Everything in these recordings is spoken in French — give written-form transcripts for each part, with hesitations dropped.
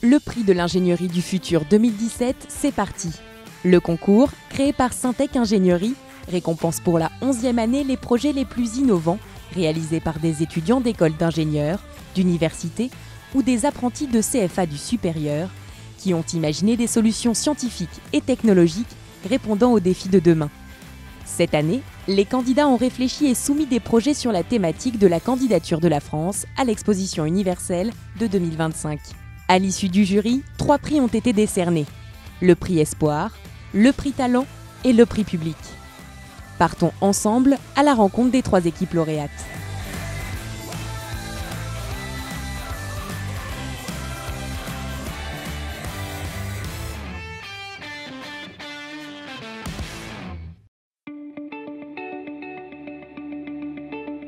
Le prix de l'ingénierie du futur 2017, c'est parti. Le concours, créé par Syntec Ingénierie, récompense pour la 11e année les projets les plus innovants réalisés par des étudiants d'écoles d'ingénieurs, d'universités ou des apprentis de CFA du supérieur qui ont imaginé des solutions scientifiques et technologiques répondant aux défis de demain. Cette année, les candidats ont réfléchi et soumis des projets sur la thématique de la candidature de la France à l'exposition universelle de 2025. À l'issue du jury, 3 prix ont été décernés. Le prix Espoir, le prix Talent et le prix Public. Partons ensemble à la rencontre des 3 équipes lauréates.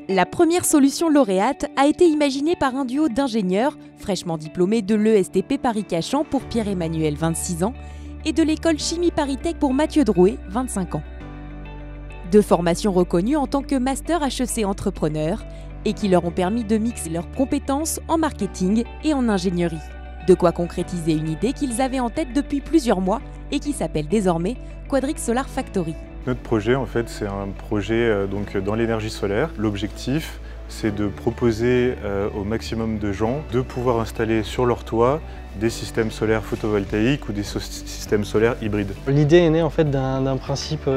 La première solution lauréate a été imaginée par un duo d'ingénieurs fraîchement diplômés de l'ESTP Paris-Cachan pour Pierre-Emmanuel, 26 ans, et de l'école Chimie ParisTech pour Mathieu Drouet, 25 ans. 2 formations reconnues en tant que master HEC entrepreneur et qui leur ont permis de mixer leurs compétences en marketing et en ingénierie. De quoi concrétiser une idée qu'ils avaient en tête depuis plusieurs mois et qui s'appelle désormais Quadrix Solar Factory. Notre projet, en fait, c'est un projet dans l'énergie solaire. L'objectif, c'est de proposer au maximum de gens de pouvoir installer sur leur toit des systèmes solaires photovoltaïques ou des systèmes solaires hybrides. L'idée est née en fait d'un principe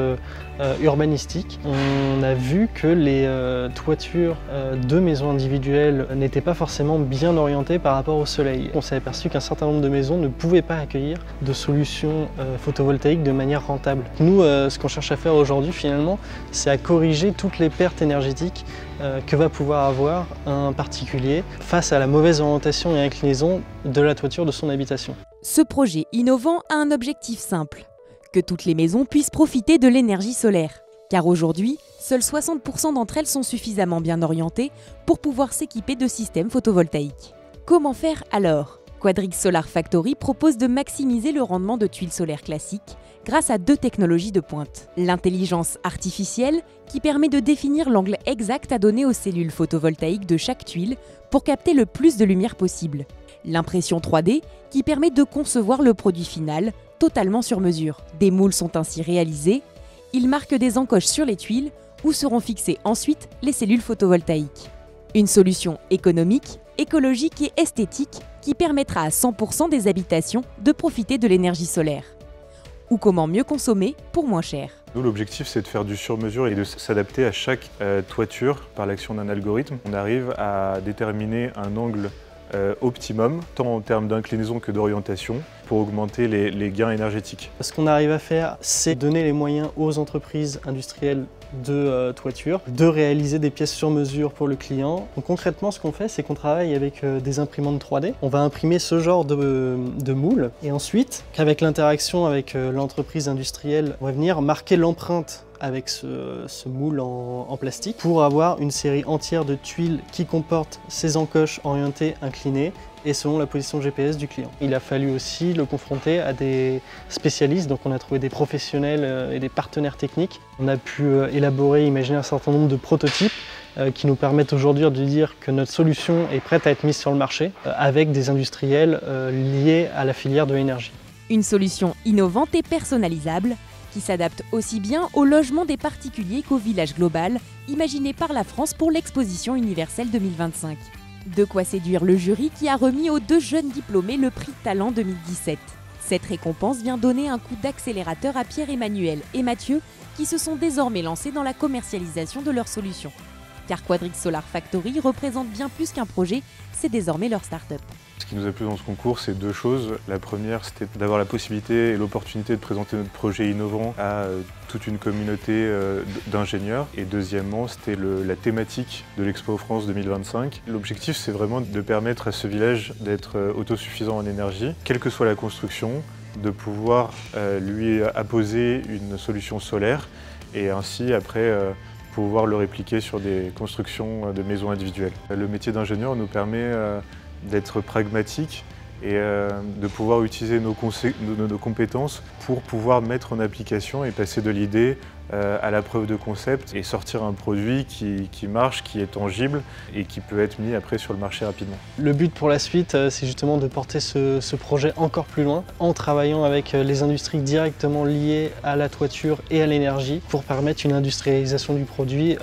urbanistique. On a vu que les toitures de maisons individuelles n'étaient pas forcément bien orientées par rapport au soleil. On s'est aperçu qu'un certain nombre de maisons ne pouvaient pas accueillir de solutions photovoltaïques de manière rentable. Nous, ce qu'on cherche à faire aujourd'hui finalement, c'est à corriger toutes les pertes énergétiques que va pouvoir avoir un particulier face à la mauvaise orientation et inclinaison de la toiture de son habitation. Ce projet innovant a un objectif simple, que toutes les maisons puissent profiter de l'énergie solaire. Car aujourd'hui, seuls 60% d'entre elles sont suffisamment bien orientées pour pouvoir s'équiper de systèmes photovoltaïques. Comment faire alors ? Quadrix Solar Factory propose de maximiser le rendement de tuiles solaires classiques grâce à 2 technologies de pointe. L'intelligence artificielle qui permet de définir l'angle exact à donner aux cellules photovoltaïques de chaque tuile pour capter le plus de lumière possible. L'impression 3D qui permet de concevoir le produit final totalement sur mesure. Des moules sont ainsi réalisés, ils marquent des encoches sur les tuiles où seront fixées ensuite les cellules photovoltaïques. Une solution économique, écologique et esthétique qui permettra à 100% des habitations de profiter de l'énergie solaire. Ou comment mieux consommer pour moins cher. Nous, l'objectif, c'est de faire du sur-mesure et de s'adapter à chaque toiture par l'action d'un algorithme. On arrive à déterminer un angle optimum, tant en termes d'inclinaison que d'orientation, pour augmenter les gains énergétiques. Ce qu'on arrive à faire, c'est donner les moyens aux entreprises industrielles de toiture, de réaliser des pièces sur mesure pour le client. Donc concrètement, ce qu'on fait, c'est qu'on travaille avec des imprimantes 3D. On va imprimer ce genre de moule et ensuite, avec l'interaction avec l'entreprise industrielle, on va venir marquer l'empreinte avec ce moule en plastique pour avoir une série entière de tuiles qui comportent ces encoches orientées, inclinées et selon la position GPS du client. Il a fallu aussi le confronter à des spécialistes, donc on a trouvé des professionnels et des partenaires techniques. On a pu élaborer, imaginer un certain nombre de prototypes qui nous permettent aujourd'hui de dire que notre solution est prête à être mise sur le marché avec des industriels liés à la filière de l'énergie. Une solution innovante et personnalisable qui s'adapte aussi bien au logement des particuliers qu'au village global imaginé par la France pour l'exposition universelle 2025. De quoi séduire le jury qui a remis aux 2 jeunes diplômés le prix Talent 2017. Cette récompense vient donner un coup d'accélérateur à Pierre-Emmanuel et Mathieu qui se sont désormais lancés dans la commercialisation de leurs solutions. Car Quadrix Solar Factory représente bien plus qu'un projet, c'est désormais leur start-up. Ce qui nous a plu dans ce concours, c'est 2 choses. La première, c'était d'avoir la possibilité et l'opportunité de présenter notre projet innovant à toute une communauté d'ingénieurs. Et deuxièmement, c'était la thématique de l'Expo France 2025. L'objectif, c'est vraiment de permettre à ce village d'être autosuffisant en énergie, quelle que soit la construction, de pouvoir lui apposer une solution solaire et ainsi après pouvoir le répliquer sur des constructions de maisons individuelles. Le métier d'ingénieur nous permet d'être pragmatique et de pouvoir utiliser nos compétences pour pouvoir mettre en application et passer de l'idée à la preuve de concept et sortir un produit qui marche, qui est tangible et qui peut être mis après sur le marché rapidement. Le but pour la suite, c'est justement de porter ce projet encore plus loin en travaillant avec les industries directement liées à la toiture et à l'énergie pour permettre une industrialisation du produit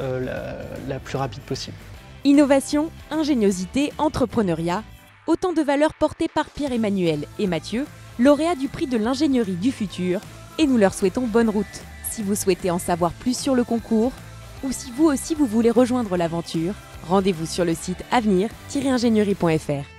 la plus rapide possible. Innovation, ingéniosité, entrepreneuriat, autant de valeurs portées par Pierre-Emmanuel et Mathieu, lauréats du prix de l'ingénierie du futur, et nous leur souhaitons bonne route. Si vous souhaitez en savoir plus sur le concours, ou si vous aussi vous voulez rejoindre l'aventure, rendez-vous sur le site avenir-ingénierie.fr.